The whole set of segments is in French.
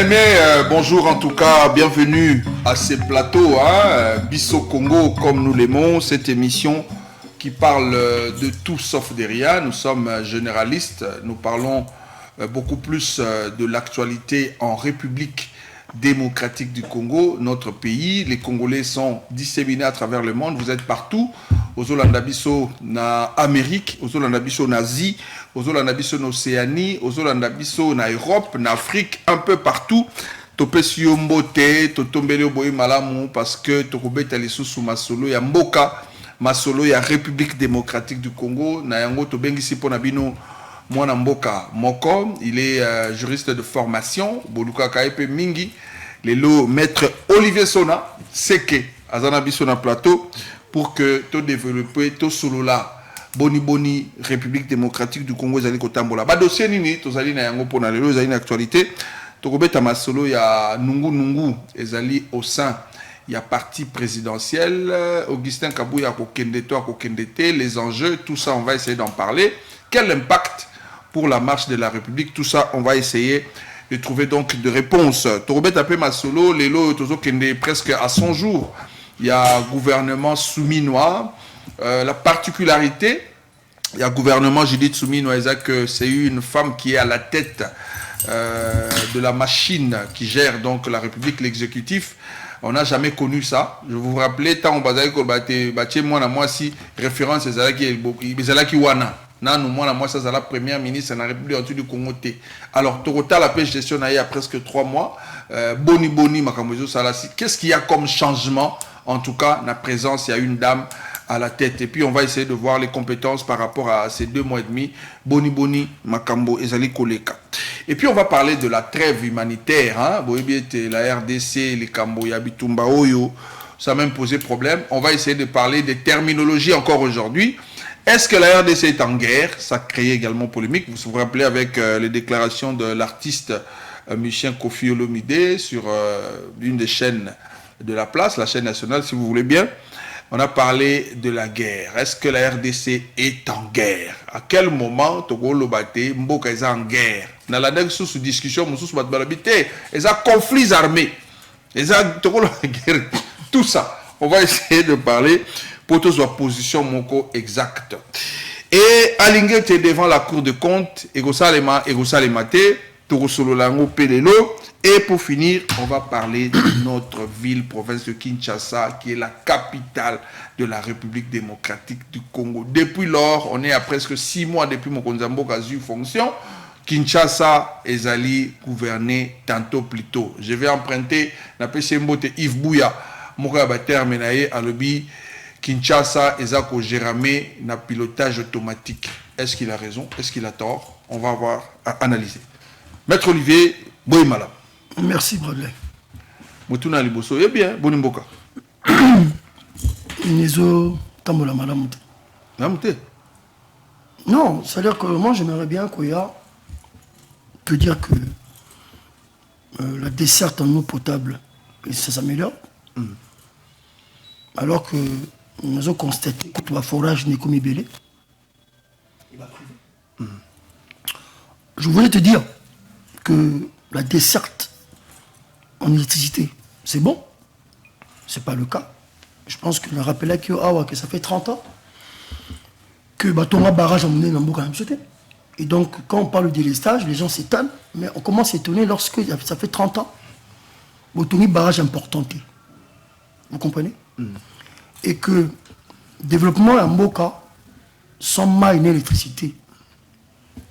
Bien-aimés, bonjour en tout cas, bienvenue à ces plateaux, Bisso Congo comme nous l'aimons, cette émission qui parle de tout sauf de rien. Nous sommes généralistes, nous parlons beaucoup plus de l'actualité en République démocratique du Congo, notre pays. Les Congolais sont disséminés à travers le monde, vous êtes partout. Aux Olandabiso na Amérique, aux Olandabiso na Asie, aux Olandabiso na Océanie, aux Olandabiso na Europe, na Afrique, un peu partout. Topesi yombote, totombele boye malamu parce que tokobeta lisusu masolo ya mboka, masolo ya République démocratique du Congo, na yango tobengisi pona bino mwana mboka moko, il est juriste de formation, boluka kaepe mingi, lelo maître Olivier Sona, seke azana biso na plateau pour que to développer to solo la boni République démocratique du Congo ezali kotambola. Ba dossier nini tozali na yango pona lelo ezali na actualité. Tokobeta masolo ya nungu ezali au sein il y a parti présidentiel, Augustin Kabouya kokendete, les enjeux, tout ça on va essayer d'en parler. Quel impact pour la marche de la République, tout ça on va essayer de trouver donc des réponses. Tokobeta ape masolo lelo tozo kende presque à 100 jours. Il y a un gouvernement souminois. La particularité, il y a un gouvernement Judith Souminois, que c'est une femme qui est à la tête de la machine qui gère donc la République, l'exécutif. On n'a jamais connu ça. Je vous rappelle, tant on bazai ko bate moi si référence ezalaki wana. Nanu moi ça c'est la première ministre de la République du Congo. Alors Total la paix gestion il y a presque 3 mois. Boni makamozo salasi. Qu'est-ce qu'il y a comme changement? En tout cas, la présence, il y a une dame à la tête. Et puis, on va essayer de voir les compétences par rapport à ces 2 mois et demi. Boni, Makambo, Ezali Koleka. Et puis, on va parler de la trêve humanitaire. La RDC, les Kambo, Yabitumba, Oyo, ça a même posé problème. On va essayer de parler des terminologies encore aujourd'hui. Est-ce que la RDC est en guerre? Ça a créé également polémique. Vous vous rappelez avec les déclarations de l'artiste Michel Kofi Olomide sur une des chaînes de la place, la chaîne nationale, si vous voulez bien. On a parlé de la guerre. Est-ce que la RDC est en guerre? À quel moment Togo Lobate, Mboka est en guerre? Dans la dernière sous discussion, ils ont conflits armés. Ils ont Togo la guerre. Tout ça. On va essayer de parler pour tous la position moko exacte. Et Alingé était devant la cour de compte, Egosalema Te, Togo Solo Lango Pelelo. Et pour finir, on va parler de notre ville, province de Kinshasa, qui est la capitale de la République démocratique du Congo. Depuis lors, on est à presque 6 mois depuis Mokonzambo a eu fonction. Kinshasa est allé gouverner tantôt plus tôt. Je vais emprunter la PC Mbote Yves Bouya, Mokabater Menaye, à l'objet Kinshasa est à gérer na pilotage automatique. Est-ce qu'il a raison? Est-ce qu'il a tort? On va avoir à analyser. Maître Olivier Boimala. Merci, Bradley. Motuna Liboso, eh bien, Bonimboka. Nizo Tambola Malamute. Malamute? Non, c'est-à-dire que moi j'aimerais bien Koya te dire que la desserte en eau potable, ça s'améliore. Alors que nous avons constaté que le forage n'est comme belé. Il va priver. Je voulais te dire que la desserte en électricité, c'est bon. C'est pas le cas. Je pense que le rappelait que ça fait 30 ans que Batonga barrage a mené dans Mboka. Et donc, quand on parle de délestage, les gens s'étonnent, mais on commence à s'étonner lorsque ça fait 30 ans. Botongi barrage important. Vous comprenez? Et que développement à Mboka, sans maille d'électricité,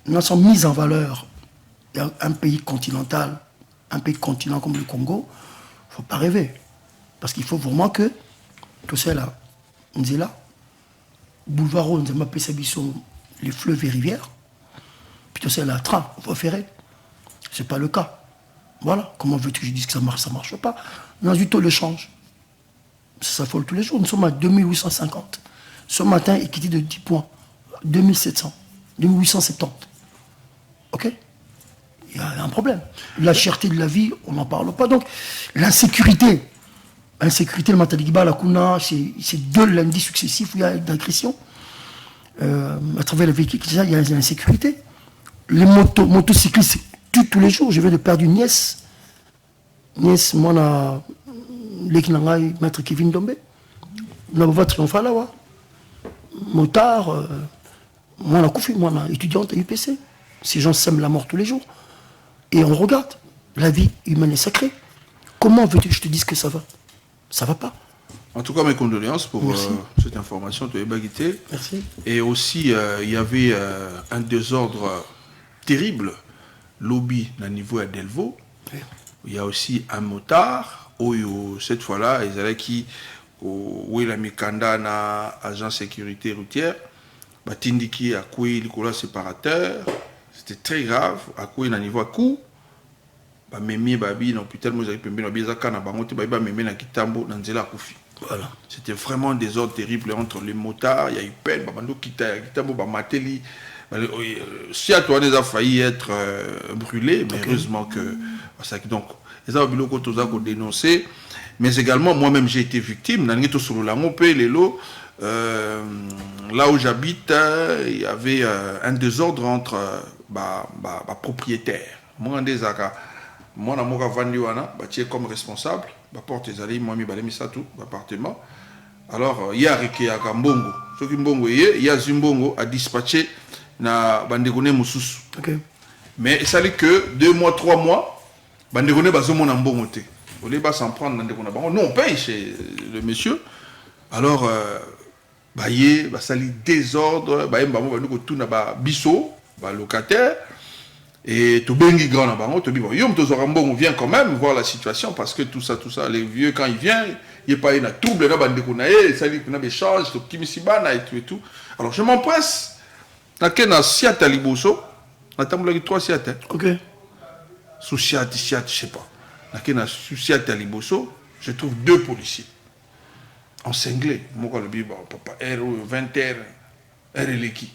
nous sommes mis en valeur. Un pays continental, un pays continent comme le Congo, il ne faut pas rêver. Parce qu'il faut vraiment que tout ça là, on est là, boulevard, on appelle ça les fleuves et rivières, puis tout ça là, train, on va faire. Ce n'est pas le cas. Voilà, comment veux-tu que je dise que ça ne marche pas? On a du taux de change. Ça s'affole tous les jours. Nous sommes à 2850. Ce matin, équité de 10 points. 2700. 2870. Ok? Il y a un problème. La cherté de la vie, on n'en parle pas. Donc, l'insécurité. L'insécurité, le Mataligiba, la Kuna, c'est 2 lundis successifs où il y a d'agression. À travers les véhicules, il y a l'insécurité. Les motocyclistes tuent tous les jours. Je viens de perdre une nièce nièce mwana leki na ngai maître Kevin Dombe na voie triomphale là motard mwana kufi mwana étudiante à UPC. Ces gens sèment la mort tous les jours et on regarde, la vie humaine est sacrée. Comment veux-tu que je te dise que ça va? Ça va pas. En tout cas, mes condoléances pour cette information de Ebagité. Merci. Et aussi, il y avait un désordre terrible, lobby à niveau à Delvaux. Oui. Il y a aussi un motard, où cette fois-là, ils allaient qui, où il a mis Kanda na agent sécurité routière, Batindiki a coué le séparateur. C'était très grave, à coué na niveau à coup. Mémé babi, non, putain, moi j'avais pembe, na biazaka na bangote, babi mémé na kitambo, na nzela kufi. Voilà. C'était vraiment un désordre terrible entre les motards, il y a eu peine, babando kitambo, bamateli. Si à toi, on a failli être brûlé, mais heureusement que. Donc, les gens ont dénoncé, mais également, moi-même, j'ai été victime. Là où j'habite, il y avait un désordre entre propriétaires. Moi, je suis comme responsable, je porte les allées, moi, je suis tout, l'appartement. Alors, il y a Mbongo. Il y a Zimbongo à dispatcher na bandegone mususu. Okay. Mais il s'agit que 2 mois, 3 mois, bandegone bazomo na mbongo te. Au lieu de s'en prendre dans bandegone bango, non, on paye chez le monsieur. Alors, baye, sali désordre, baye mbamo bandeko tout na ba biso, ba locataire. Et tout bengi grand na bango, tout bi bon. Yom tozora mbongo vient quand même voir la situation parce que tout ça, les vieux quand ils viennent, il n'y a pas une trouble na bandekone, sali kuna échange, tout kimisibana et tout. Alors je m'empresse. Nakena siata liboso, natambola 3 siata. OK. Sous siata, je sais pas. Nakena sous siata liboso, je trouve 2 policiers. En cinglé, moi le biba papa R 20h R leki.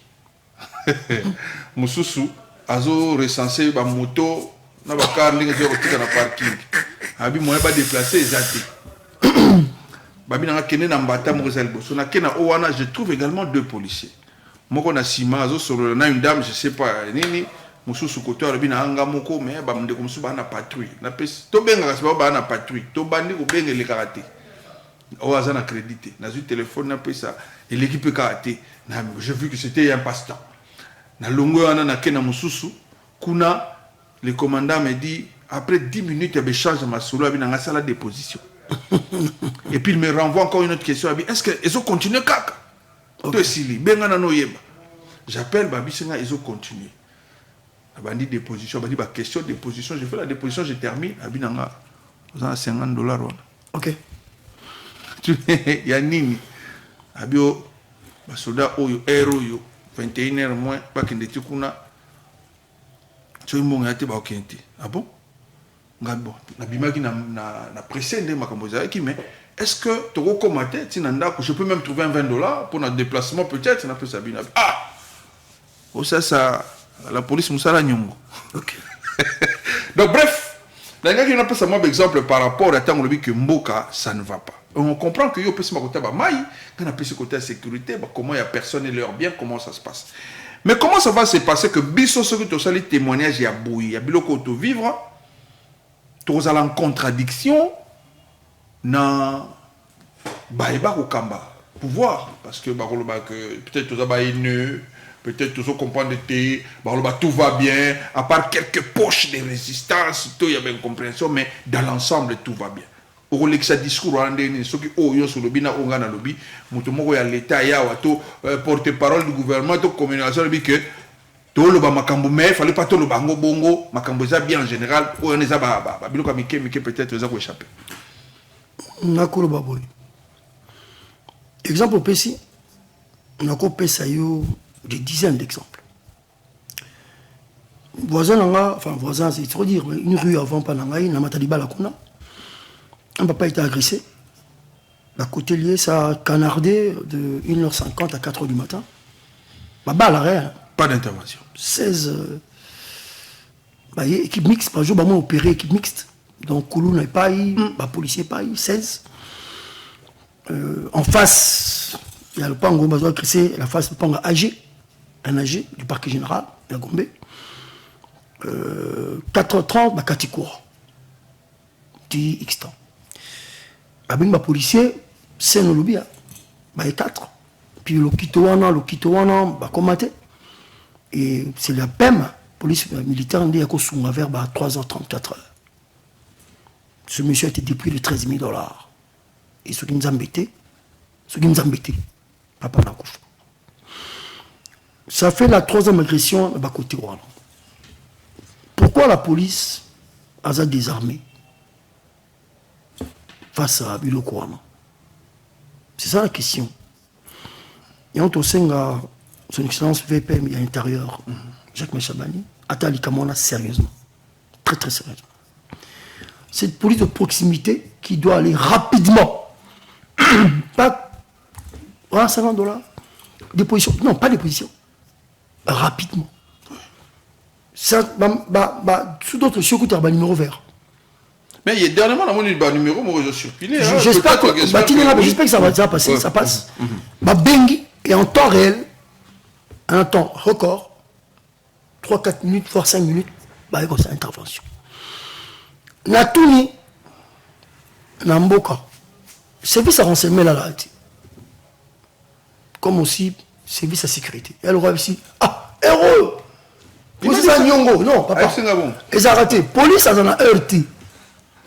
Mususu azo recensé ba moto na ba car linga zo tika na parking. Abi moyen ba déplacer ezate. Babi na kene na mbata mo za liboso. Nakena owana, je trouve également 2 policiers. Moi, on a Sima, sur une dame, je ne sais pas, Nini, Moussou côté, on a un moko, mais on a comme ça, on a patrouille. To benga, on a patrouille. To bandi, on benga les karaté. On a un crédité. On a un téléphone, on a ça. Et l'équipe karaté. J'ai vu que c'était un passe-temps. Na longo, on a Kena Moussou. Kuna, le commandant me dit, après 10 minutes, il y a échange de ma solo, il y a une salle de déposition. Et puis il me renvoie encore une autre question. Est-ce qu'ils ont continué caca? Okay. J'appelle Babi Senga, ils ont continué. Bandi déposition, bandi question de déposition, je fais la déposition, je termine. Abinanga, vous avez $50. OK. Il y a Nini. Abio, soldat Oyo, héros, 21h moins, pas qu'il n'était kuna. Tu es mon gâté, bah, ah bon? Bon, Nabimaki na pressé de ma composée qui mais. Est-ce que tu recommandes, je peux même trouver un $20 pour notre déplacement, peut-être, on a fait ça. Ah! Oh, ça, la police moussala nyongo. OK. Donc, bref, il y a un exemple par rapport à tant que Mboka, ça ne va pas. On comprend que yo peut se côté ba mai, quand on a ce côté sécurité, comment il y a personne et leur bien, comment ça se passe. Mais comment ça va se passer que biso ce que tu as les témoignages, il y a bouilli, il y a biloko to vivre, tu as en contradiction. Na baïba au kamba pouvoir parce que peut-être tout ça haineux, peut-être tout ça comprendre tout va bien à part quelques poches de résistance, il y a une compréhension, mais dans l'ensemble tout va bien. Au lieu que ça discours ceux qui ont sur le bina on a lobby mutomoko ya l'état ya wato porte-parole du gouvernement to communication lobby que tout le makambo mais fallait pas tout le bango bongo makambo ça bien en général on est ba biloko mike peut-être ça ko échapper. Nakolo baboy. Exemple précis, on a coupé ça des dizaines d'exemples. Voisin, enfin voisin, c'est trop dire, une rue avant Panangaï, na Mataliba la Kuna, un papa était agressé. La côté lié, ça a canardé de 1h50 à 4h du matin. Ma balle arrêt. Pas d'intervention. 16 équipe mixte, par jour, bah, moi opéré équipe mixte. Donc, Koulou n'est pas eu, policier pas eu, 16. En face, il y a le Pango Bazoua Crissé, la face, le Pango AG, un AG du parquet général, la Gombe. 4h30, Katikour. ti X temps. Avec ma policier, c'est un lobby, bah, 4. Puis le Kitowana, bah, commaté. Et c'est la PEM, police militaire, on dit qu'il y a vers 3h34. Ce monsieur a été dépouillé de 13 000 $. Et ce qui nous a embêtés, papa n'a pas. Ça fait la 3e agression à côté Rwanda. Pourquoi la police a désarmé face à Biloko Rwanda? C'est ça la question. Et on a son excellence VPM à l'intérieur, Jacques Méchabani, Atali Kamona sérieusement. Très très sérieusement. Cette police de proximité qui doit aller rapidement. Pas 50 $. Déposition. Non, pas déposition. Rapidement. Ça, sous d'autres choses, il y a un numéro vert. Mais dernièrement, on a eu un numéro, moi je suis surpris. J'espère que ça va passer. Ça passe. Bengi est en temps réel, un temps record, 3-4 minutes, voire 5 minutes, comme ça, intervention. Natuni, Namboka, service à renseignement là, comme aussi service à sécurité. Elle aura aussi, héros! Police à Nyongo, non, papa. Ils ont raté. Police à la heurté.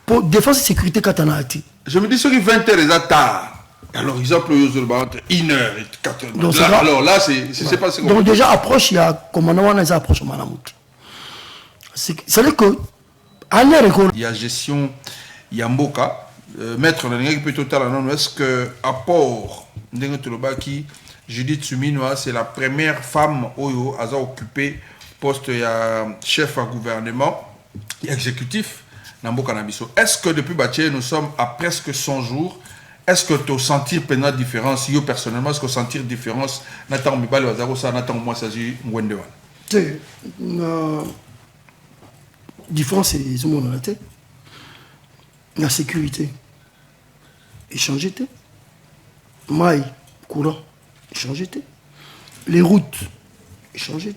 Pour défense et sécurité, quand on a raté. Je me dis, ceux qui 20 heures, ils ont tard. Alors, ils ont pris entre 1 heure et 4 heures. Donc, là, alors là, c'est pas ce qu'on... Donc, déjà, approche, il y a commandant, ils approchent au Manamout. C'est-à-dire que, il y a gestion, il y a Mboka. Maître, on a un peu total, est-ce que, apport, qui Judith Suminoa, c'est la première femme Oyo à occupé poste chef à gouvernement exécutif dans Mboka Nabiso. Est-ce que depuis Batié, nous sommes à presque 100 jours? Est-ce que tu sentir une différence? Yo personnellement, est-ce que sentir différence? Nathan Mibali Wazaro, ça Nathan moi ça dit Mwendewan. Différence, c'est les hommes dans la tête. La sécurité. Échanger. Maille, courant. Échanger. Les routes. Échanger.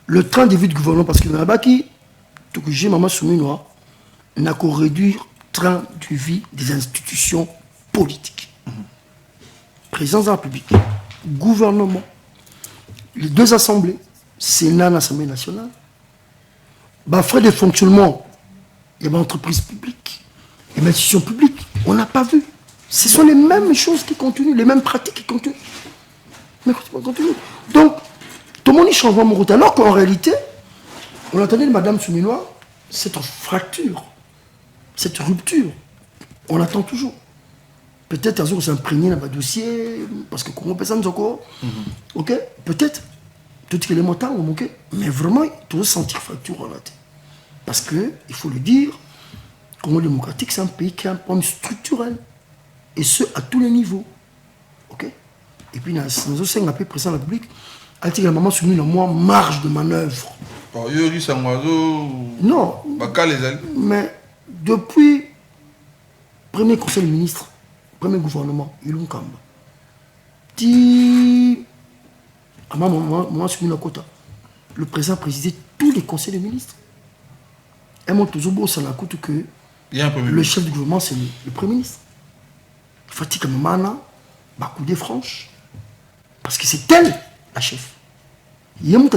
Le train de vie du gouvernement, parce que dans la Baki, tout que j'ai maman Souminoa, n'a qu'à réduire le train de vie des institutions politiques. Présidence de la République, gouvernement, les 2 assemblées, Sénat et l'Assemblée nationale, frais de fonctionnement, il y a des entreprises publiques, il y a des institutions publiques, on n'a pas vu. Ce sont les mêmes choses qui continuent, les mêmes pratiques qui continuent. Mais continuent. Donc, tout le monde y change mon route. Alors qu'en réalité, on entendait de Madame Souminoa, cette fracture, cette rupture, on l'attend toujours. Peut-être un jour, c'est imprégné dans le dossier, parce que comment personne ne encore. Ok, peut-être. Tout ce qui est élémentaire, on manquait. Mais vraiment, il faut sentir fracture en la tête. Parce que, il faut le dire, le Congo démocratique, c'est un pays qui a un problème structurel. Et ce, à tous les niveaux. Ok. Et puis, nous aussi, on a pris président de la République, a dit que la maman soumise à moi marge de manœuvre. Non. Mais depuis premier conseil des ministres, premier gouvernement, Ilum Kamba, le président présidait tous les conseils des ministres. Et moi, toujours, ça n'a coûté que le chef du gouvernement, c'est le premier ministre. Fatigue Mamana, Bakoudé Franche, parce que c'est elle la chef. Il y a un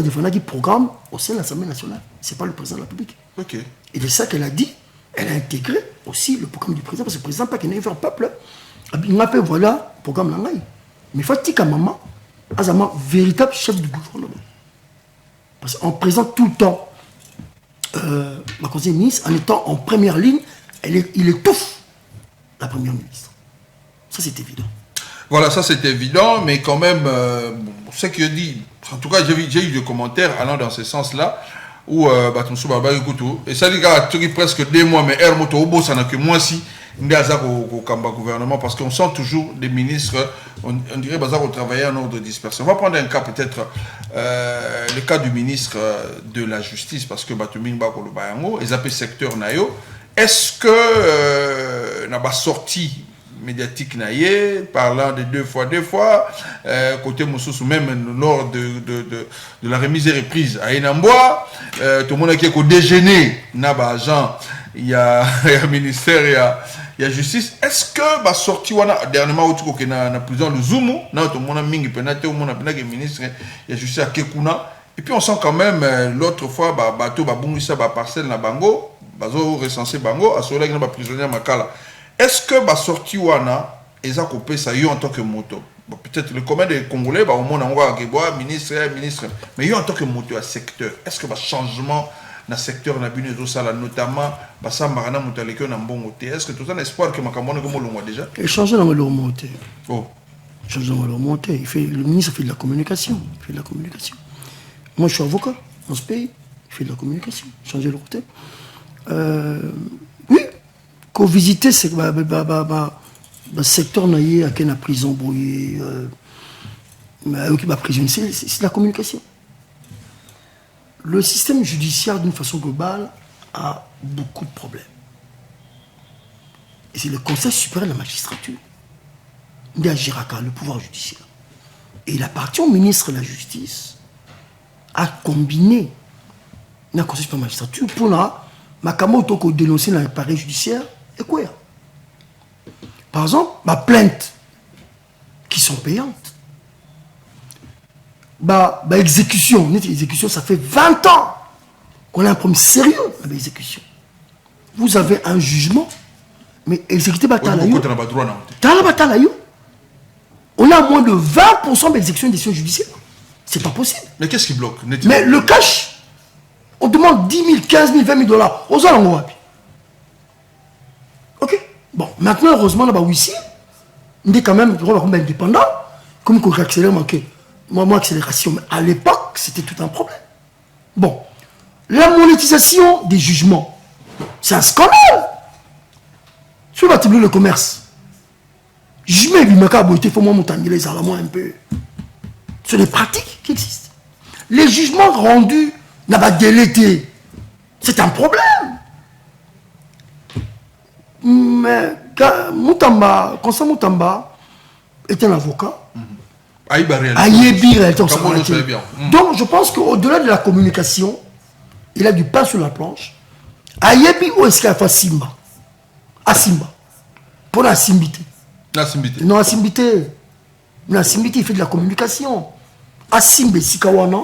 programme au sein de l'Assemblée nationale. Ce n'est pas le président de la République. Okay. Et de ça qu'elle a dit, elle a intégré aussi le programme du président, parce que le président n'a pas qu'il n'ait fait un peuple. Il m'a fait voilà le programme Langaï. Mais Fatika Maman, c'est un véritable chef du gouvernement. Parce qu'on présente tout le temps ma conseillère ministre, en étant en première ligne, il étouffe la première ministre. Ça, c'est évident. Voilà, ça c'est évident, mais quand même, ce que je dis, en tout cas, j'ai eu des commentaires allant dans ce sens-là, où Batumsou Baba Ikutu, et ça dit qu'il presque 2 mois, mais Hermoto Obo, ça n'a que moi si, au gouvernement, parce qu'on sent toujours des ministres, on dirait bazar au travail en ordre de dispersion. On va prendre un cas peut-être, le cas du ministre de la Justice, parce que Batumin Bakolo Bayango, ils appellent secteur Nayo. Est-ce que n'a pas sorti médiatique naïe, parlant de deux fois, côté Moussous, même lors de la remise et reprise à Enamboa, tout le monde qui est au déjeuner, n'a pas agent il y a ministère, il y a justice. Est-ce que bah sorti wana dernièrement au truc na prison le Zoom, na tout monde mingi penate au monde penate ministre, il y a justice à Kekuna. Et puis on sent quand même l'autre fois bah bateau ba bungisa ba parcelle na bango, bazo recensé bango à cela na ba prisonnier makala. Est-ce que bah sorti wana eza kopé ça yo en tant que moto? Bon, peut-être le commun des Congolais bah au monde on voit que ministre, mais yo en tant que moto à secteur, est-ce que bah changement dans le secteur notamment est-ce que tout ça un espoir que Makamone comme déjà et changer dans le remonté. Oh, changer dans le remonté, le ministre fait de la communication, moi je suis avocat dans ce pays, il fait de la communication, changer le côté. Oui, qu'on visiter c'est le secteur naïe à la prison brouillée, prison c'est la communication. Le système judiciaire, d'une façon globale, a beaucoup de problèmes. Et c'est le Conseil supérieur de la magistrature, le pouvoir judiciaire. Et il appartient au ministre de la Justice à combiner le Conseil supérieur de la magistrature pour la dénoncer dans l'appareil judiciaire et quoi. Par exemple, ma plainte qui sont payantes. Exécution, ça fait 20 ans qu'on a un problème sérieux avec l'exécution. Vous avez un jugement, mais exécuter on a moins de 20% d'exécution des décisions judiciaires. C'est pas possible. Mais qu'est-ce qui bloque? Mais le cash, on demande 10 000, 15 000, 20 000 dollars aux gens. Ok. Bon, maintenant, heureusement, là-bas, ici, on est quand même indépendant, comme qu'on accélère manqué. Moi, accélération, mais à l'époque, c'était tout un problème. Bon, la monétisation des jugements, c'est un scandale. Sur le commerce, jugement, il faut monter les alarmes un peu. C'est des pratiques qui existent. Les jugements rendus n'a pas délété. C'est un problème. Mais Constant Moutamba est un avocat. Donc je pense qu'au-delà de la communication, il a du pain sur la planche. Ayebi ou est-ce qu'il a fait Simba? À Simba. Pour la Simbité. Non, la Simbité. La Simbité, il fait de la communication. À Simba, Sikawana.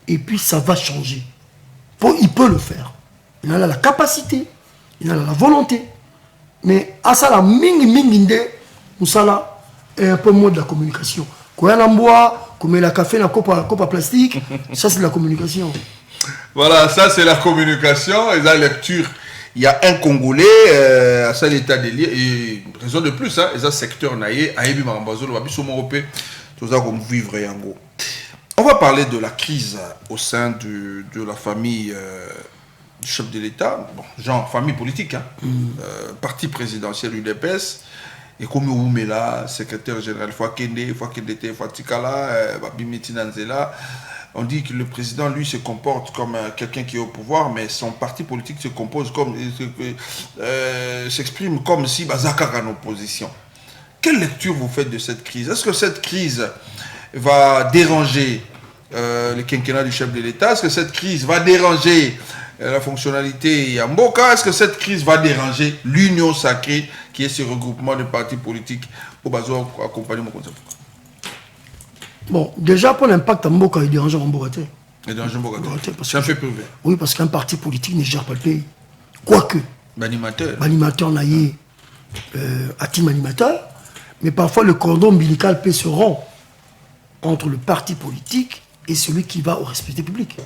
Et puis ça va changer. Il peut le faire. Il a la capacité. Il a la volonté. Mais à ça, la minginde, Moussala est un peu moins de la communication. Quand on boit, qu'on met la café dans la coupe à plastique, ça c'est de la communication. Voilà, ça c'est la communication et la lecture. Il y a un Congolais à ça l'état des lieux et raison de plus, hein, et secteur naïe, Aïbi Marambazo, le Babiso Moropé, tout ça comme vivre Yango. On va parler de la crise au sein de la famille du chef de l'État, bon, genre famille politique, hein, parti présidentiel UDPS. Et comme Oumela, secrétaire général Fouakende, Fouatikala, Babimiti Nanzela, on dit que le président, lui, se comporte comme quelqu'un qui est au pouvoir, mais son parti politique se compose comme, s'exprime comme si Bazaka est en opposition. Quelle lecture vous faites de cette crise? Est-ce que cette crise va déranger le quinquennat du chef de l'État? Est-ce que cette crise va déranger la fonctionnalité Yamboka? Est-ce que cette crise va déranger l'union sacrée qui est ce regroupement de partis politiques au besoin d'accompagner mon concept? Bon, déjà pour l'impact Mboka, il dérange Mboka. Il dérange Mboka. C'est un fait privé. Oui, parce qu'un parti politique ne gère pas le pays. Quoique. L'animateur. L'animateur n'a à team animateur, mais parfois le cordon ombilical peut se rompre entre le parti politique et celui qui va au respect public.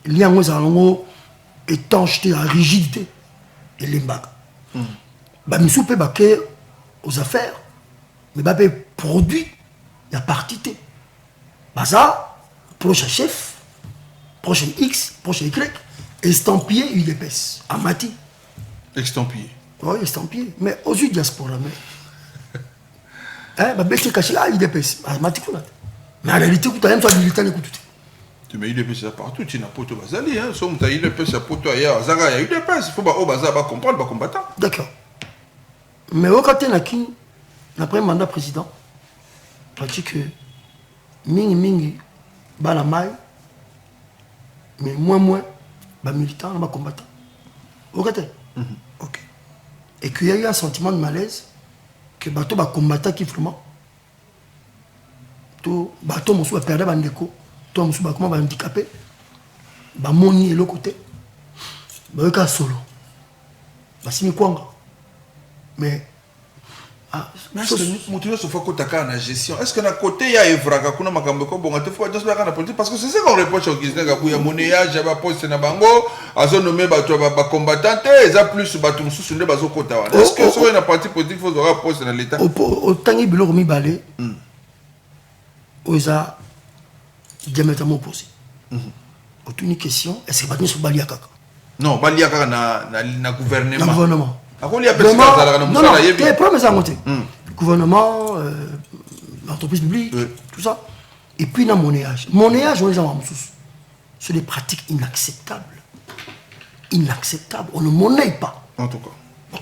Il y a un étancheté, la rigidité et l'embargo. Nous peut baquer aux affaires, mais bah produit la partité. Bah ça, prochain chef, prochain X, prochain Y, estampillé UDPS, à Mati. Estampillé. Oui, estampillé. Mais aux yeux de diaspora, bah c'est caché là, UDPS, à Mati. Mais en réalité, tu as même toi militant écoute. Tu mets UDPS partout, tu n'as pas de bazali, hein. Somme tu as UDPS partout ailleurs, Zaga, il y a UDPS, il faut bah au bazar va comprendre, va combattant. D'accord. Mais au côté qui après mandat président, pratique que mingi bala mai, mais moins bah militant, bah combattant. Ok. Ok. Et qu'il y a eu un sentiment de malaise que bateau va combattre qui vraiment. Tout bateau monsieur va perdre bandeko, toi monsieur va comment va handicapé, va moni et l'autre côté, va y solo, va signer quoi. Mais est-ce que motivé se fait côté la gestion? Est-ce que d'un côté il y a Evraga kuna makambeko bon tu faut juste la politique parce que c'est ça qu'on reproche au Guinéen Gabuya monnayage va poste na bango azo nommé bato ba combattant et ça plus bato sous ne bazo kota. Est-ce que sur une partie politique faut aura poste dans l'état? Au tangi bilo mi balé. Oza diamétralement opposé. Autre une question, est-ce que bato sur Balia Kaka? Non, Balia Kaka na gouvernement. Na gouvernement. Non, non, les promesses à monter. Gouvernement, l'entreprise publique, tout ça. Et puis, dans mon âge, on est en c'est des pratiques inacceptables. Inacceptables. On ne monnaie pas. En tout cas. Bon.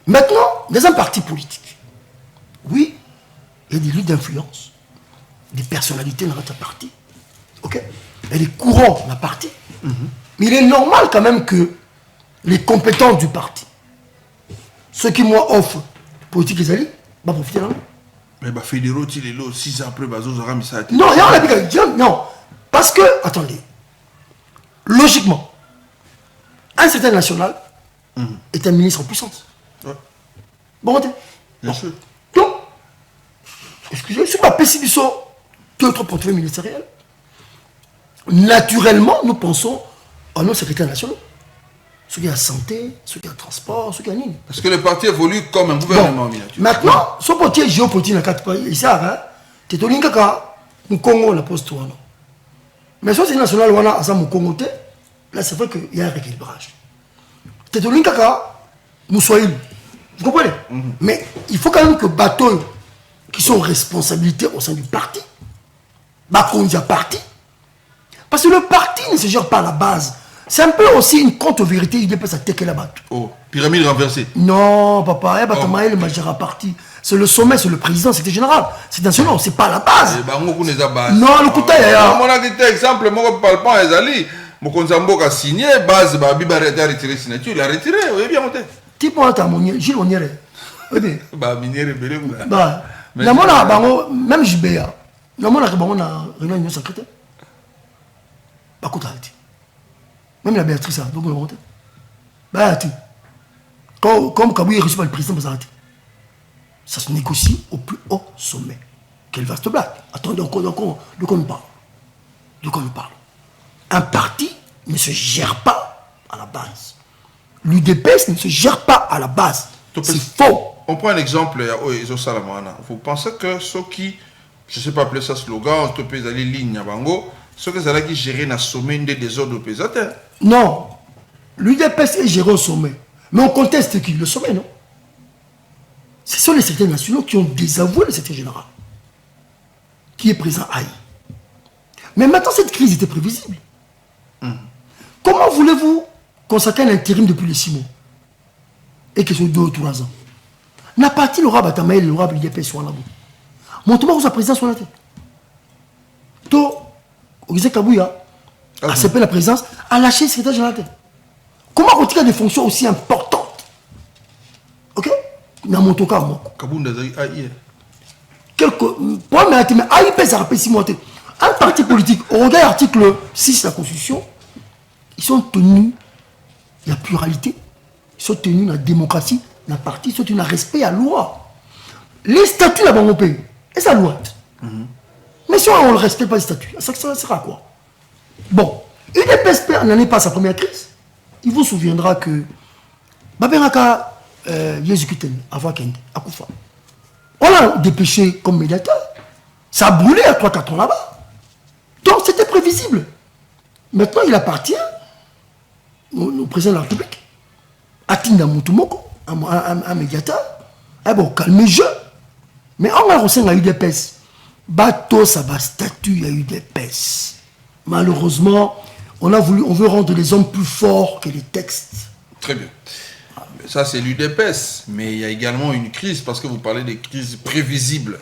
Maintenant, dans un parti politique, oui, il y a des luttes d'influence, des personnalités dans notre parti. Ok? Il y a des courants dans le parti. Mais il est normal quand même que les compétences du parti, ceux qui moi offrent politique et alliés, va profiter là. Mais bah fédéraux, il est là 6 ans après, bazo zara mis ça. Non, il y a un non, parce que attendez, logiquement, un certain national est un ministre en puissance. Ouais. Bon, bien sûr. Donc, excusez-moi, sur ma PCBISO, 2 ou 3 portefeuilles ministériels, naturellement, nous pensons à nos secrétaires nationaux. Ceux qui ont la santé, ceux qui ont le transport, ceux qui ont la ligne. Parce que le parti évolue comme un gouvernement. Bon, maintenant, ce portier géopolitique dans 4 pays, il sert, tu es au Kaka, au Congo, la poste. Mais si c'est national, on a au Congo, là c'est vrai qu'il y a un rééquilibrage. Tu es au Kaka, nous soyons. Vous comprenez? Mais il faut quand même que les bateaux qui sont en responsabilité au sein du parti, qu'on y a parti. Parce que le parti ne se gère pas à la base. C'est un peu aussi une contre-vérité, il peut s'attaquer là-bas. Oh, pyramide renversée. Non, papa, le majeur parti. C'est le sommet, c'est le président, c'était général. C'est national, c'est pas la base. Non, le coup d'ailleurs. Mon exemple, moi, je ne parle pas à Ali. Mon consambo a signé, base, Biba a retiré signature, il a retiré, oui, bien monté. Type, on a mon Gilles Oniere. Oui, bien. Bah, minier rebelle. Bah, même JBA. Non, on a réunion secrétaire. Bah, écoute, même la Béatrice, donc on a monté. Bah, comme Kabouye est reçu par le président, ça se négocie au plus haut sommet. Quelle vaste blague. Attendez, de quoi nous parle? De quoi nous parle? Un parti ne se gère pas à la base. L'UDPS ne se gère pas à la base. C'est faux. On prend un exemple, vous pensez que ceux qui, je ne sais pas appeler ça slogan, on peut aller ligne à Bango, ceux qui gèrent le sommet des ordres pesateurs? Non. L'UDPS est géré au sommet. Mais on conteste qui? Le sommet, non? Ce sont les secrétaires nationaux qui ont désavoué le secrétaire général, qui est présent à I. Mais maintenant, cette crise était prévisible. Comment voulez-vous consacrer un intérim depuis les 6 mois et que ce soit 2 ou 3 ans? N'a pas dit le roi Batamaï, le roi l'UDPS soit là-bas. Montre-moi où sa présidence soit là. Toi, Ogisé Kabouya, accepté la présidence, a lâché le secrétaire général. Comment continuer à des fonctions aussi importantes? Ok? Dans mon cas, moi. Kabounda Aïe. Mais AIP, ça rappelle 6 mois. Un parti politique, au regard de l'article 6 de la Constitution, ils sont tenus, il y a pluralité, ils sont tenus la démocratie, la parti, ils sont tenus à respect à la loi. Les statuts là-bas au pays, et ça loi. Mais si on ne respecte pas les statuts, ça sera quoi? Bon, UDPS n'en est pas sa première crise. Il vous souviendra que Babenaka Yezukuten, avant Kende, à Koufa, on l'a dépêché comme médiateur. Ça a brûlé à 3-4 ans là-bas. Donc c'était prévisible. Maintenant, il appartient au président de la République, à Tinda Moutoumoko, un médiateur. Eh bon, calmez le jeu. Mais on a reçu à UDPS. Bateau, ça va statut à UDPS. Malheureusement, on veut rendre les hommes plus forts que les textes. Très bien. Ça, c'est l'UDPS. Mais il y a également une crise, parce que vous parlez des crises prévisibles.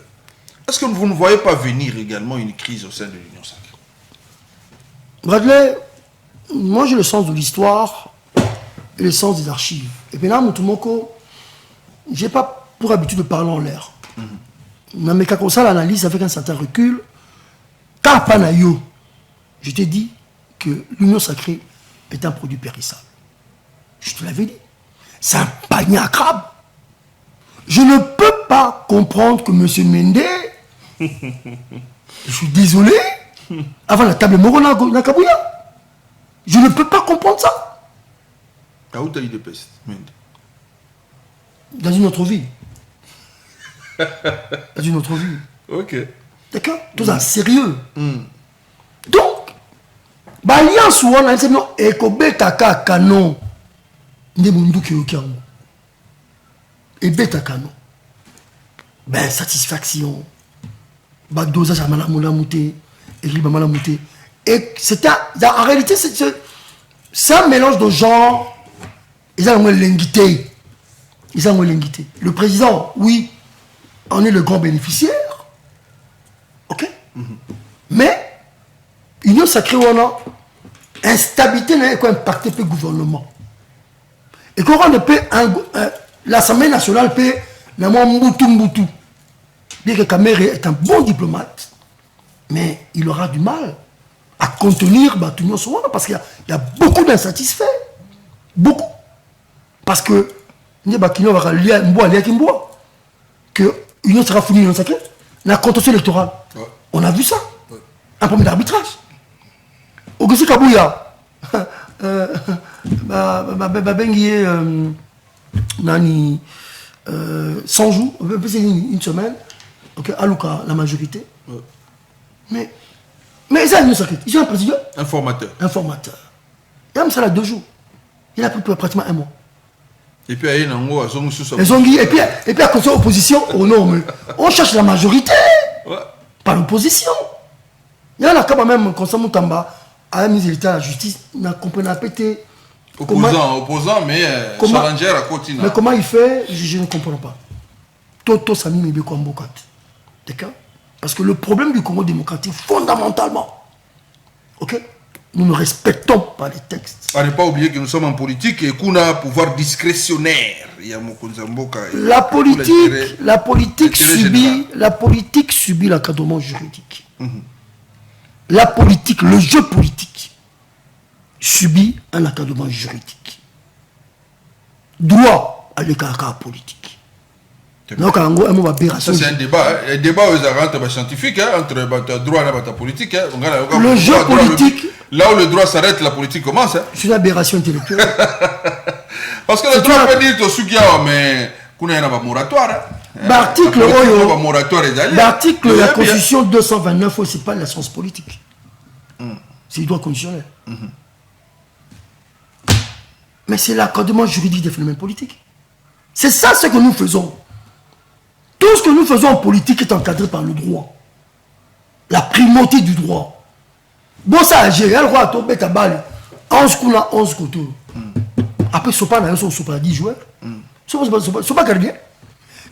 Est-ce que vous ne voyez pas venir également une crise au sein de l'Union sacrée? Bradley, moi j'ai le sens de l'histoire et le sens des archives. Et bien là, je n'ai pas pour habitude de parler en l'air. Mais quand on ça l'analyse avec un certain recul, Kapanayo, je t'ai dit que l'union sacrée est un produit périssable. Je te l'avais dit. C'est un panier à crabes. Je ne peux pas comprendre que M. Mende, je suis désolé, avant la table Moro Nakabouya. Je ne peux pas comprendre ça. Où t'as eu des pestes, Mende? Dans une autre vie. Dans une autre vie. Ok. D'accord? Tout ça, sérieux. Donc, l'alliance où on a dit non, ekobetaka canon. Ndemunduki okiango. Ebeta canon. Ben, satisfaction. Dosage à Malamouté. Église Malamouté. Et c'est en réalité, c'est un mélange de genres. Ils ont l'ingité. Ils ont l'ingité. Le président, oui, en est le grand bénéficiaire. Ok? Mais, Union sacrée, on a instabilité n'a pas impacté le gouvernement. Et quand on peut, l'Assemblée nationale peut, Mboutou. Bien que Kamere est un bon diplomate, mais il aura du mal à contenir l'Union sacrée parce qu'il y a beaucoup d'insatisfaits. Beaucoup. Parce que, que l'Union sera fournie l'Union sacrée, la contention électorale. Ouais. On a vu ça. Ouais. Un problème d'arbitrage. Auguste Kabouya, nani 100 jours, une semaine, ok, Alouka, la majorité. Ouais. Mais ils ont une sacrée. Ils ont un président. Informateur. Il a mis ça là 2 jours. Il a pris pratiquement 1 mois. Et puis, il y a et puis à cause de l'opposition, oh non, mais on cherche la majorité. Ouais. Pas l'opposition. Il y en a quand même, comme ça, Moutamba, à la mise de la justice, n'a compris n'a pété. Opposant, mais challenger à côté. Mais comment il fait, je ne comprends pas. Toto Sami Mibeko Mbokat. D'accord? Parce que le problème du Congo démocratique, fondamentalement, ok? Nous ne respectons pas les textes. À ne pas oublier que nous sommes en politique et qu'on a un pouvoir discrétionnaire. La politique subit l'encadrement juridique. La politique, le jeu politique, subit un encadrement juridique. Droit à l'écart politique. Donc, ça, c'est un débat. Un débat aux scientifiques entre le droit et la politique. Le jeu politique. Là où le droit s'arrête, la politique commence. C'est une aberration intellectuelle. Parce que le droit peut dire que mais qu'on a un moratoire. L'article de la Constitution 229, ce n'est pas la science politique. C'est le droit constitutionnel. Mais c'est l'accommodement juridique des phénomènes politiques. C'est ça ce que nous faisons. Tout ce que nous faisons en politique est encadré par le droit. La primauté du droit. Bon, ça a géré, le roi a tombé à balle. 11 coups là, 11 côtés. Après, ce n'est pas 10 joueurs. Ce n'est pas gardien.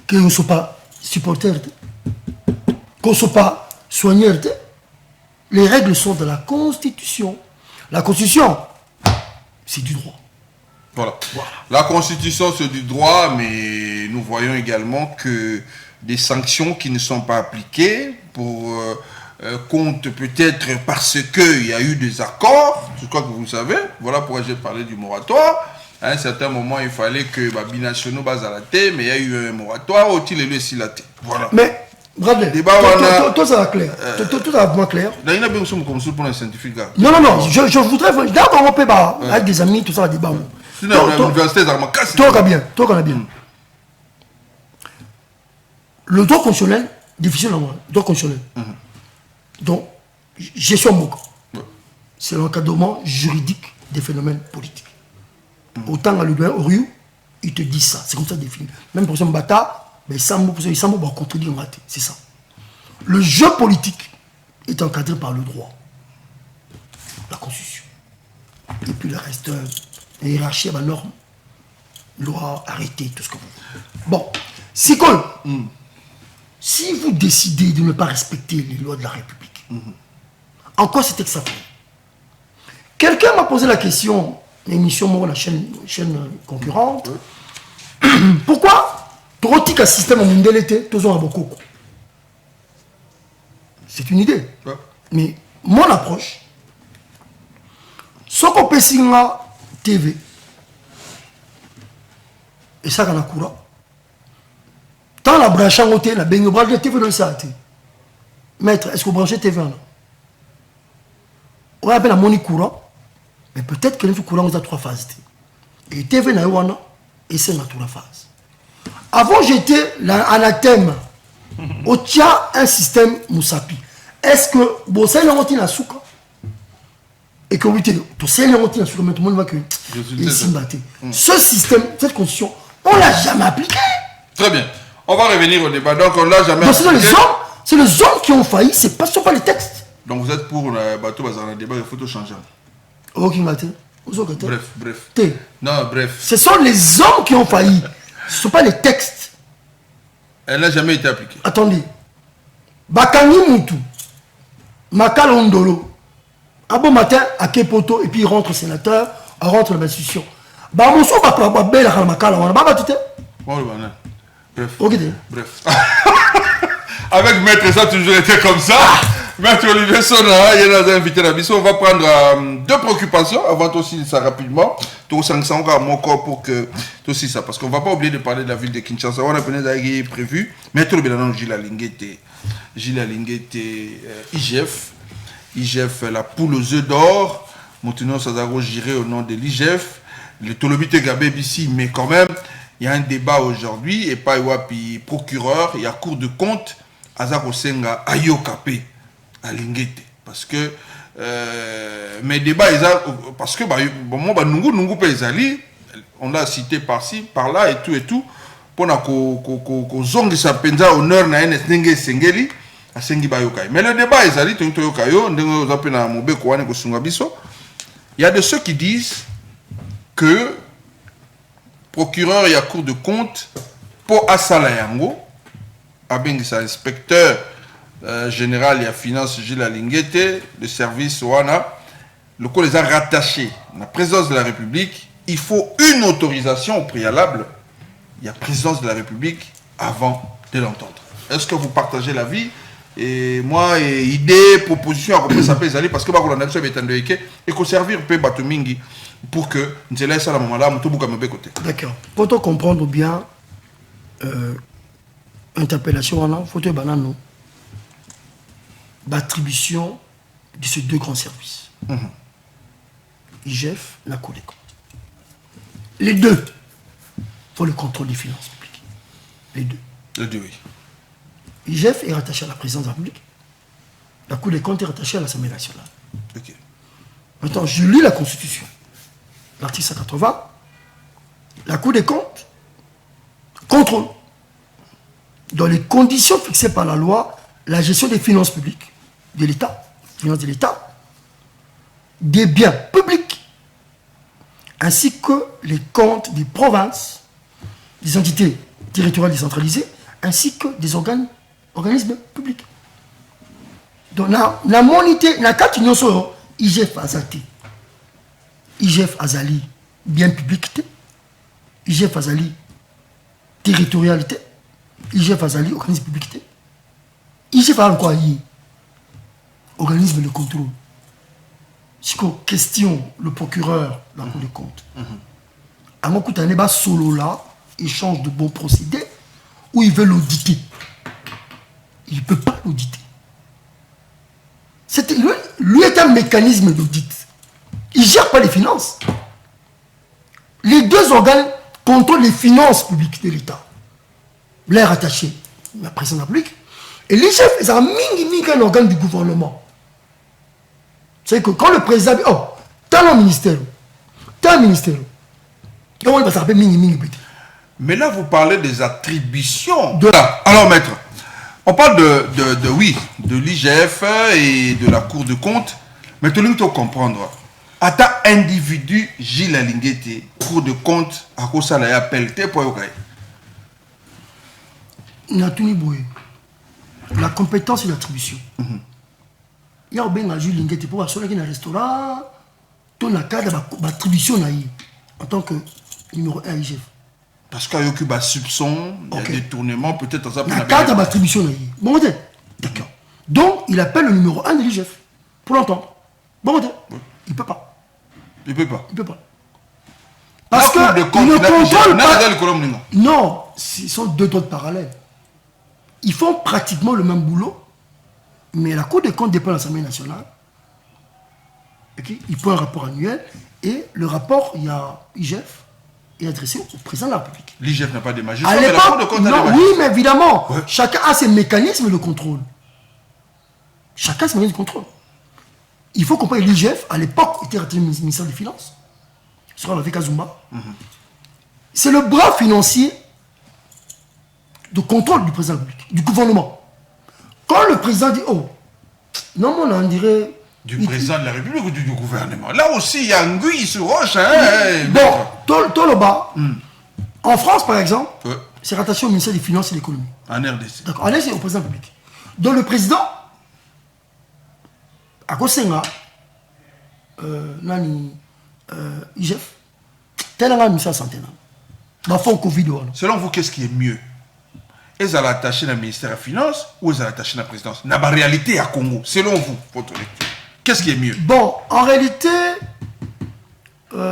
Que ne soit pas supporter. Qu'on ne soit pas soigneur. Les règles sont de la Constitution. La Constitution, c'est du droit. Voilà. La Constitution, c'est du droit, mais nous voyons également que des sanctions qui ne sont pas appliquées pour compte peut-être parce qu'il y a eu des accords, je crois que vous le savez, voilà pourquoi j'ai parlé du moratoire. À un certain moment, il fallait que binationaux base à la thé, mais il y a eu un moratoire, au-il et le si la thé. Voilà. Mais, Bradley, toi ça va clair. Tout ça va vraiment clair. Il y a bien comme ça pour les scientifiques. Non, je voudrais. D'abord, on peut avec des amis, tout ça va débat. Toi, bien. Le droit constitutionnel, difficile en moi. Droit constitutionnel. Donc, gestion MOC. C'est l'encadrement juridique des phénomènes politiques. Autant à l'Udouin Oriou, il te dit ça. C'est comme ça défini. Même pour son bata, il va contredire en raté. C'est ça. Le jeu politique est encadré par le droit. La Constitution. Et puis le reste, la hiérarchie, la norme, loi, arrêté, tout ce que vous voulez. Bon, si vous décidez de ne pas respecter les lois de la République, en quoi c'était que ça fait? Quelqu'un m'a posé la question une émission, la chaîne concurrente. Pourquoi Trotique un système en mondialité, tous ont un beaucoup. C'est une idée. Ouais. Mais mon approche, ce qu'on peut signer TV, et ça, on a courant. Tant la branche en côté, la branche de TV dans le saté. Maître, est-ce que vous branchez TV là? On appelle la monnaie courant, mais peut-être que le courant a 3 phases. Et TV n'a pas et c'est la 3 phases. Avant, j'étais l'anathème. Au tient un système Moussapi. Est-ce que bon, c'est le routine à souka? Et que oui, tout c'est le routine à souka, mais tout le monde va que ce système, cette constitution, on l'a jamais appliqué. Très bien. On va revenir au débat. Donc, on l'a jamais appliqué. C'est les hommes qui ont failli, ce sont pas les textes. Donc, vous êtes pour le bateau dans le débat, il faut tout changer. Ok, Bref. Non, bref. Ce sont les hommes qui ont failli. Ce ne sont pas les textes. Elle n'a jamais été appliquée. Attendez. Bakani Moutou, Makal Ondolo, un bon matin, à Kepoto, et puis il rentre sénateur, il rentre dans l'institution. Bamoso, Bakababé, la Makala, on a pas battu. Bref. Ok. Bref. Avec Maître, ça a toujours été comme ça. Maître Olivier Sona, il y a des invités à la on va prendre 2 préoccupations avant aussi ça rapidement. Tout 500 encore mon corps pour que tout aussi ça. Parce qu'on ne va pas oublier de parler de la ville de Kinshasa. On a prévu. Maître Olivier Gilles Alinguete, IGF. IGF, la poule aux œufs d'or. Maintenant, ça va gérer au nom de l'IGF. Le Tolobite Gabé ici, mais quand même, il y a un débat aujourd'hui. Et pas Wapi procureur, il y a Cour de compte. Azako Senga Ayokapé. Alinguete. Parce que mes débats, parce que on l'a cité par-ci, par-là et tout. Pour qu'on zongue sa penza honneur na NSNG Sengeli. Mais le débat est allé, il y a de ceux qui disent que procureur et à cour de compte pour Asala Yango, inspecteur général et à finance Gilles Alinguete, le service Ouana, le coup les a rattachés à la présidence de la République. Il faut une autorisation au préalable. Il y a présidence de la République avant de l'entendre. Est-ce que vous partagez l'avis? Et moi, idée, proposition à représenter ça peut aller parce que on a et qu'on servir peut Batumingi pour que nous laisse à la maman là, tout bouca côté. D'accord. Pour on comprendre bien interpellation là, faut que banano l'attribution de ces 2 grands services. IGF, la Cour des comptes. Les 2 pour le contrôle des finances publiques. Les 2. Les 2, oui. IGF est rattaché à la présidence de la République. La Cour des comptes est rattachée à l'Assemblée nationale. Okay. Maintenant, je lis la Constitution. L'article 180. La Cour des comptes contrôle, dans les conditions fixées par la loi, la gestion des finances publiques de l'État, des biens publics, ainsi que les comptes des provinces, des entités territoriales décentralisées, ainsi que des organismes publics. Donc, la monité, la carte union sur IGF Azati, IGF Azali, bien publicité, IGF Azali, territorialité, IGF Azali, organisme publicité, IGF Azali, organisme de contrôle. Si qu'on question le procureur, la Cour des comptes, à mon coup, un solo là, échange de bons procédés, où il veut l'auditer. Il ne peut pas l'auditer. Lui est un mécanisme d'audit. Il ne gère pas les finances. Les 2 organes contrôlent les finances publiques de l'État. L'air attaché, la présidence de la République. Et l'IGF, c'est un organe du gouvernement. C'est que quand le président dit, oh, t'as un ministère, comment il va s'appeler mini petit. Mais là, vous parlez des attributions. Alors, maître, on parle de l'IGF et de la Cour de compte. Mais tout le monde doit comprendre. À ta individu, Gilles Alinguete, Cour de compte, à quoi ça l'a appelé, la compétence et l'attribution. Il y a bien Gilles Alinguete pour aller dans un restaurant, ton cadre d'attribution en tant que numéro 1 IGF. Parce qu'il y a eu des soupçons, il y a des tournements, peut-être dans ça. La cadre d'attribution bon, d'accord. Donc, il appelle le numéro 1 de l'IGF pour l'entendre. Bon, il ne peut pas. Il ne peut pas. Il ne peut pas. Parce que il ne contrôle pas. Non, ce sont deux doigts parallèles. Ils font pratiquement le même boulot, mais la Cour des comptes dépend de l'Assemblée nationale. Il faut un rapport annuel et le rapport, il y a IGF, est adressé au président de la République. L'IGF n'a pas de magistrats, mais la Cour des comptes a des magistrats. Oui, mais évidemment, chacun a ses mécanismes de contrôle. Chacun a ses mécanismes de contrôle. Il faut comprendre que l'IGF, à l'époque, était rattaché au ministère des Finances, sur avec Azumba. C'est le bras financier de contrôle du président de la République, du gouvernement. Quand le président dit, oh, non, on dirait... Du président de la République ou du gouvernement? Là aussi, il y a un guy sur roche. Bon, Toloba, en France, par exemple, c'est rattaché au ministère des Finances et de l'Économie. En RDC. D'accord, en RDC, c'est au président de la République. Donc le président, à Kosenga, IGF, tel un ministère de la Santé. Selon vous, qu'est-ce qui est mieux? Est-ce à l'attaché dans le ministère de la Finance ou est-ce à l'attaché dans la présidence? Dans la réalité à Congo, selon vous, votre lecture, qu'est-ce qui est mieux? Bon, en réalité,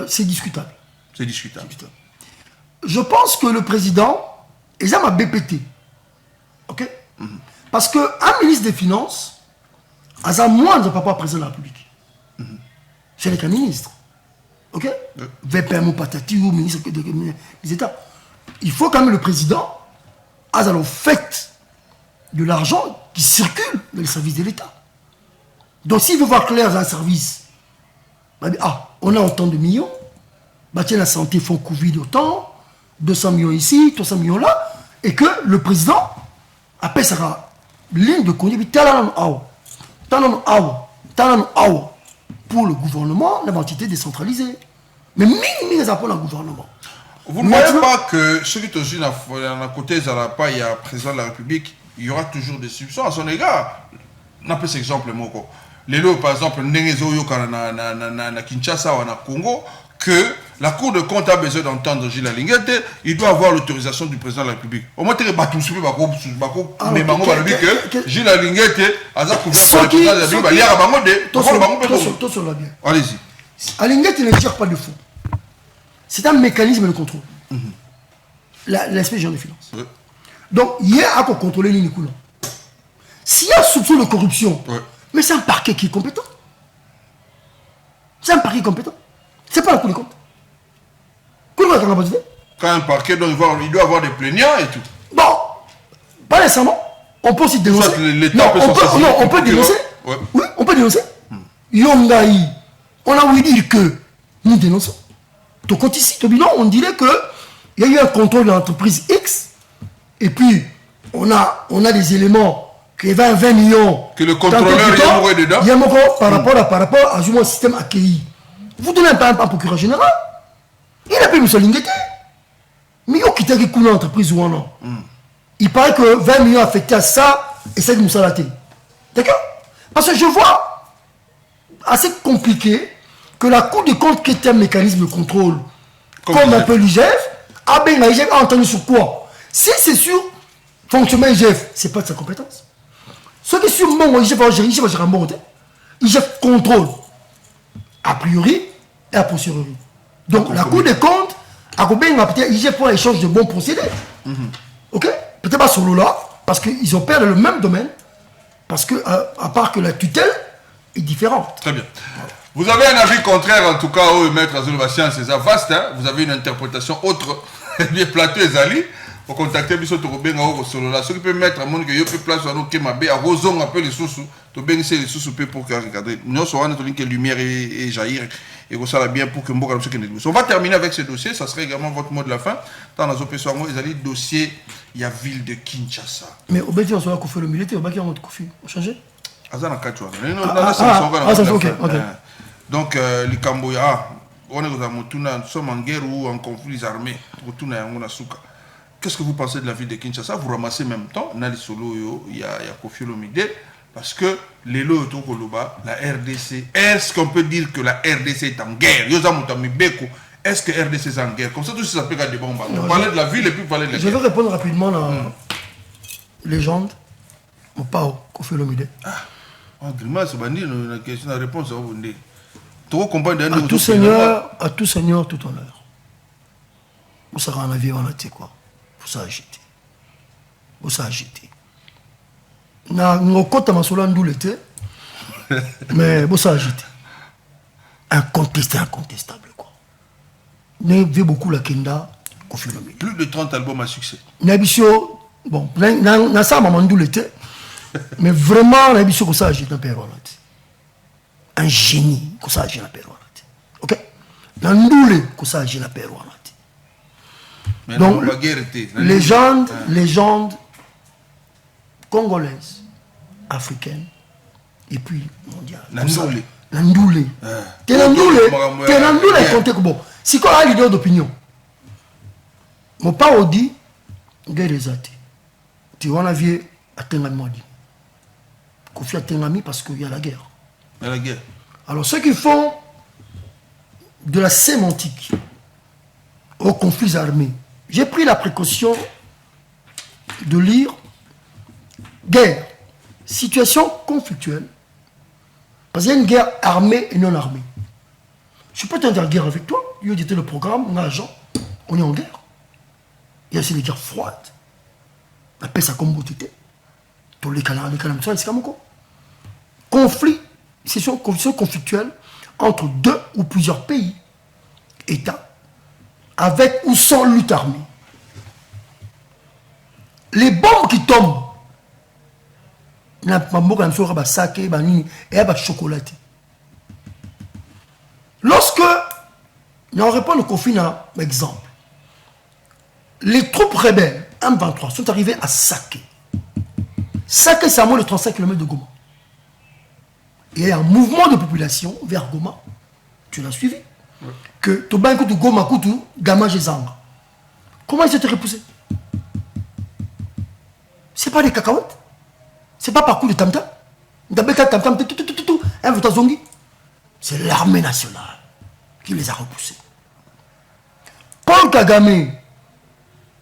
c'est discutable. C'est discutable. Je pense que le président, ils ont un BPT. Ok? Parce qu'un ministre des Finances, a un moindre papa président de la République. C'est qu'un ministre. Ok? VPM ou patati ou ministre des États. Il faut quand même le président a le fait de l'argent qui circule dans le service de l'État. Donc s'il veut voir clair dans un service, on a autant de millions, la santé font Covid autant, 200 millions ici, 300 millions là, et que le président appelle sa ligne de conduite pour le gouvernement, l'entité décentralisée. Mais minimiser les apports dans le gouvernement. Vous ne voyez pas que ceux qui sont à côté il y a président de la République, il y aura toujours des soupçons à son égard. On a pris cet exemple. Les lots, par exemple, na Kinshasa ou na Congo, que la Cour de compte a besoin d'entendre Gilles Linguette, il doit avoir l'autorisation du président de la République. Au moins, il y a que Gilles Linguette a couvert par le président de la République. Allez-y. Linguette ne tire pas de fond. C'est un mécanisme de contrôle. L'inspection des finances. Donc, il y a à contrôler les Nicolas. S'il y a soupçon de corruption, mais c'est un parquet qui est compétent. C'est un parquet compétent. C'est pas la Cour des comptes. Quand un parquet il doit avoir des plaignants et tout. Bon, pas nécessairement. On peut aussi dénoncer. On peut dénoncer. Oui, on peut dénoncer. Yongaï, on a voulu dire que nous dénonçons. Donc, ici, on dirait qu'il y a eu un contrôle de l'entreprise X, et puis on a des éléments qui valent 20 millions. Que le contrôleur y a mouru dedans. Il y a mouru par rapport à un système accueilli. Vous donnez un procureur général. Il a payé M. Linguette. Mais il a quitté l'entreprise ou non. Il paraît que 20 millions affectés à ça, et c'est de Moussalaté. D'accord? Parce que je vois assez compliqué que la Cour des comptes, qui est un mécanisme de contrôle, comme un peu l'IGF, l'IGF a entendu sur quoi? Si c'est sur fonctionnement IGF, ce n'est pas de sa compétence. Ce qui est sur mon IGF va gérer un monde. IGF contrôle, a priori et a posteriori. Donc la Cour des comptes a peut-être IGF pour l'échange de bons procédés. Ok? Peut-être pas sur là, parce qu'ils opèrent dans le même domaine, parce que, à part que la tutelle est différente. Très bien. Vous avez un avis contraire, en tout cas, au maître Azulbastien, c'est ça vaste, hein? Vous avez une interprétation autre, bien plateau et Zali. Pour contacter Bissot Tourobeng au solo là. Ce qui peut mettre à mon que yo peut place à nos Kemabé, à Rosong, un peu les sous-sous, to ben c'est les sous-sous pour regarder. Nous sommes en que lumière et jaillir et ça va bien pour que Mboka nous que on va terminer avec ce dossier, ça serait également votre mot de la fin. Dans la zone Pessoa, ils allaient dossier, il y a ville de Kinshasa. Mais au Béti, on soit fait le militaire, au Baki, on a Kofi. On change? Azana Kachwa. Donc, les Camboya, on est dans nous sommes en guerre ou en conflit armé. Qu'est-ce que vous pensez de la ville de Kinshasa? Vous ramassez en même temps, Nali Solo, il y a Kofi Olomide, Parce que les lots la RDC, est-ce qu'on peut dire que la RDC est en guerre? Est-ce que RDC est en guerre? Comme ça, tout ça peut être des bombes. On parlait de la ville et puis on parlait de la guerre. Je vais répondre rapidement à la légende. Au Pao, Kofi Olomide. Ah, la question, la réponse, à tout seigneur, tout honneur. Vous serez en avion, on a dit quoi? Vous s'agitez. Vous s'agitez. Na ngokota masolo ndou l'été. Mais vous s'agitez. Incontestable quoi. Nous vu beaucoup la Kenda, Kofi Olomide. Plus de 30 albums à succès. Nabisio, bon, na ça maman ndou l'été. Mais vraiment, Nabisio ko s'agite dans Père. Un génie ko s'agite dans Père. OK? Na ndoule ko s'agite dans Père. Donc, légende congolaise, africaine, et puis mondiale. Nandoulé. Nandoulé. T'es Nandoulé, compté que bon. Si on a l'idée d'opinion, mon père dit, guerre des athées. Tu vois, on a vu à Tengami dit. Kofi à Tengami parce qu'il y a la guerre. Il y a la guerre. Alors, ceux qui font de la sémantique aux conflits armés, j'ai pris la précaution de lire guerre, situation conflictuelle, parce qu'il y a une guerre armée et non armée. Je peux être en guerre avec toi, il y a le programme, on a agent, on est en guerre. Il y a aussi des guerres froides. La paix, ça comme beauté. Tous les canards, c'est comme quoi. Conflit, situation conflictuelle entre deux ou plusieurs pays, États, avec ou sans lutte armée. Les bombes qui tombent, lorsque, on répond au conflit, exemple, les troupes rebelles, M23, sont arrivées à Saké. Saké, c'est à moins de 35 km de Goma. Il y a un mouvement de population vers Goma. Tu l'as suivi? Oui. Que Toban Koutou Goma Koutou, Gama Jezanga. Comment ils étaient repoussés? C'est pas des cacahuètes. C'est pas par coup de tam-tam. C'est l'armée nationale qui les a repoussés. Paul Kagame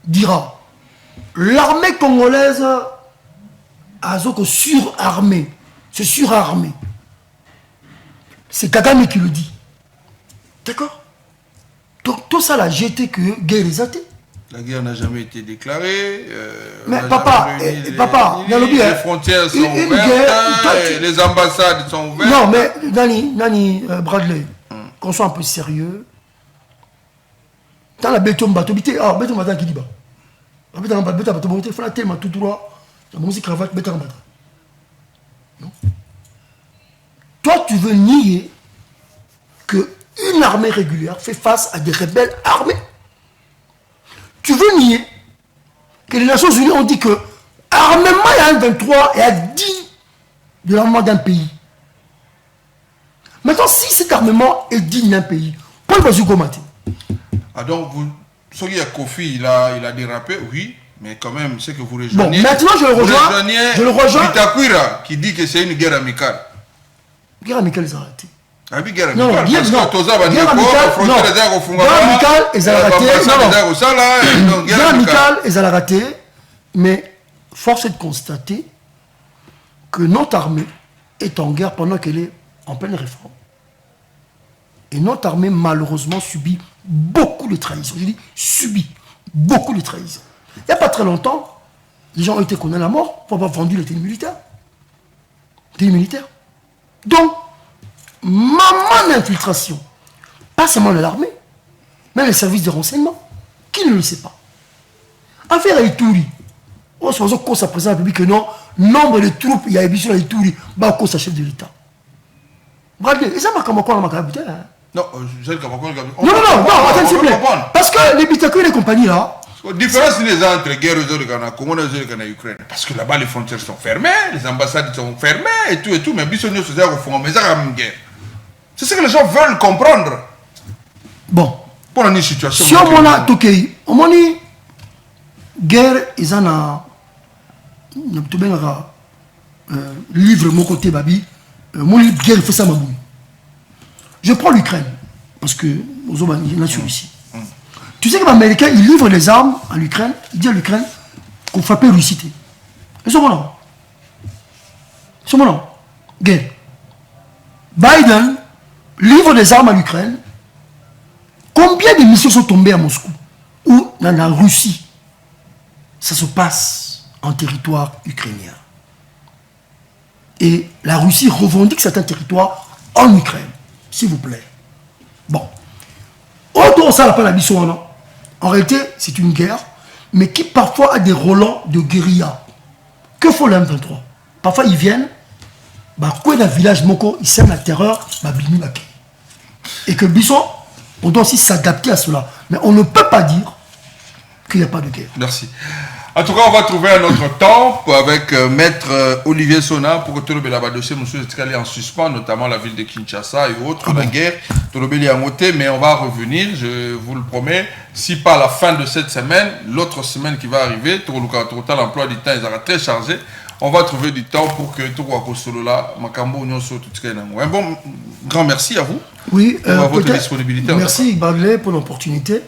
dira l'armée congolaise a surarmée. C'est surarmé. C'est Kagame qui le dit. D'accord? Donc tout ça l'a jeté que guerre les athées. La guerre n'a jamais été déclarée. Mais papa, les frontières sont ouvertes, les ambassades sont ouvertes. Non, mais Nani Bradley, qu'on soit un peu sérieux. Dans la béton batobité, béton batin qui dit bah. Béton batobité, il faut la tellement tout droit. La musique cravate, béton batin. Non. Toi, tu veux nier qu'une armée régulière fait face à des rebelles armés. Tu veux nier que les Nations Unies ont dit que armement il y a un 23 et à 10 de l'armement d'un pays. Maintenant, si cet armement est digne d'un pays, pourquoi il va se commenter? Ah donc, Sogi Kofi, il a dérapé, oui, mais quand même, c'est que vous rejoignez. Bon, maintenant je le rejoins. Bitakwira qui dit que c'est une guerre amicale. Guerre amicale, ils ont arrêté. Ah oui, guerre amicale. Parce que guerre amicale, ils ont raté. Mais force est de constater que notre armée est en guerre pendant qu'elle est en pleine réforme. Et notre armée, malheureusement, subit beaucoup de trahison. Je dis subit beaucoup de trahison. Il n'y a pas très longtemps, les gens ont été condamnés à la mort pour avoir vendu les tenue militaire. Donc, maman d'infiltration, pas seulement de l'armée, mais les services de renseignement, qui ne le sait pas. Affaire à Ituri, on se pose qu'on s'apprécie à que non, nombre de troupes, il y a émission à Ituri, bah, qu'on s'achève de l'État. Bradley, et ça m'a comme quoi on m'a habité, hein? Non, je sais comment. Non, attends, s'il vous plaît. Parce que les Bitakou et les compagnies là. La différence entre guerres au Congo et en Ukraine. Parce que là-bas, les frontières sont fermées, les ambassades sont fermées et tout. Mais Bissonio se dit au fond, mais ça a une guerre. C'est ce que les gens veulent comprendre. Bon. Pour une situation. Si on a Tokei, on a une guerre, ils en ont livre mon côté babi, mon livre guerre fait ça ma bouille. Je prends l'Ukraine parce que nous avons une nation ici. Tu sais que les Américains ils livrent les armes à l'Ukraine, ils disent à l'Ukraine qu'on frappe Russie. Ils sont bons. Ils sont bons. Guerre. Biden livre des armes à l'Ukraine. Combien de missiles sont tombés à Moscou ou dans la Russie? Ça se passe en territoire ukrainien. Et la Russie revendique certains territoires en Ukraine. S'il vous plaît. Bon. Autour ça l'appelle la mission. En réalité, c'est une guerre, mais qui parfois a des relents de guérilla. Que font les M23? Parfois, ils viennent, quoi dans le village Moko, ils sèment la terreur, bini baki. Et que Bisson, on doit aussi s'adapter à cela. Mais on ne peut pas dire qu'il n'y a pas de guerre. Merci. En tout cas, on va trouver un autre temps avec Maître Olivier Sona pour que tout le dossier est en suspens, notamment la ville de Kinshasa et autres, la guerre. Tout le est en moté, mais on va revenir, je vous le promets. Si pas à la fin de cette semaine, l'autre semaine qui va arriver, tout l'emploi du temps il sera très chargé. On va trouver du temps pour que tout le là, Makambo, un bon grand merci à vous. Oui, pour votre disponibilité. Merci Bagley pour l'opportunité.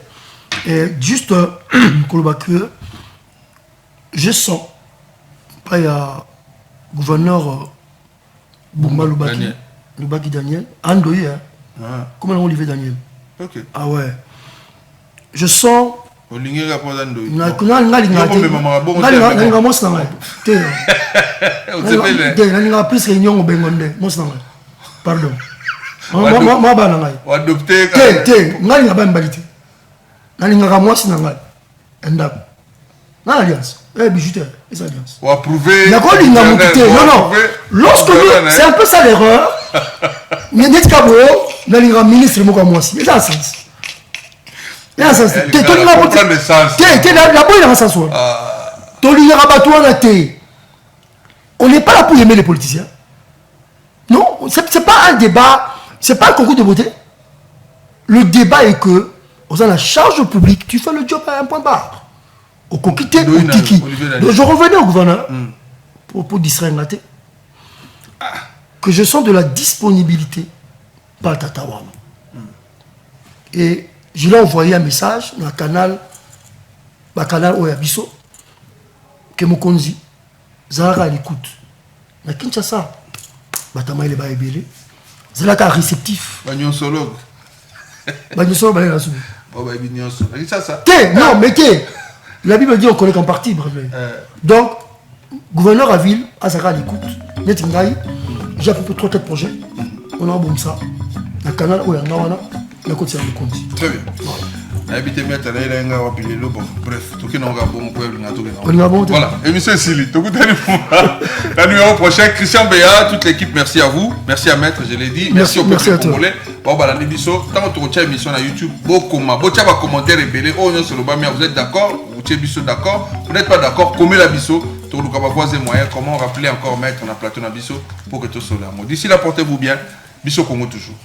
Et juste, que je sens, il y a gouverneur Boumba Loubaki Daniel, Andoye, hein? Comment on Olivier Daniel? Ok. Ah ouais. Je sens. Pardon. Alliance. Bijouteur, les alliances. Ou approuver. Non, non. Lorsque c'est un peu ça l'erreur. Mais n'est-ce pas le ministre de moi aussi. Il y a un sens. Il y a un sens. Tu es la bonne il y a un sens. On n'est pas là pour aimer les politiciens. Non, c'est pas un débat, c'est pas un concours de beauté. Le débat est que, dans la charge publique, tu fais le job à un point barre. Au coquité, au tiki. Donc je revenais au gouverneur pour distraire la tête. Que je sens de la disponibilité par le Tatawam. Et je lui ai envoyé un message dans le canal Oyabiso que Mokonzi Zara à l'écoute. Na Kinshasa, Batama il est pas ébélé. C'est là qu'un réceptif. Bagnosologue. Bagnosologue, bah là dessus. Non, mais la Bible dit on connaît qu'en partie, bref. Donc, gouverneur à ville, à Zara à l'écoute. Net Ngaï, j'ai à peu près 3 4 projets. On a un bon ça. Le canal Oyangawana, la côte c'est un compte. Très bien. Bref, voilà, émission Sili. La numéro prochain, Christian Béa, toute l'équipe, merci à vous. Merci à Maître, je l'ai dit. Merci au peuple congolais. Bon, bah, la émission, tant que tu as émission à YouTube, beaucoup de commentaires rebellés. Oh, non, c'est le bas, vous êtes d'accord? Vous êtes d'accord? Vous n'êtes pas d'accord? Comment la biso? Comment rappeler encore Maître dans la plateau Nabiso pour que tout soit là. D'ici là, portez-vous bien. Biso Congo toujours.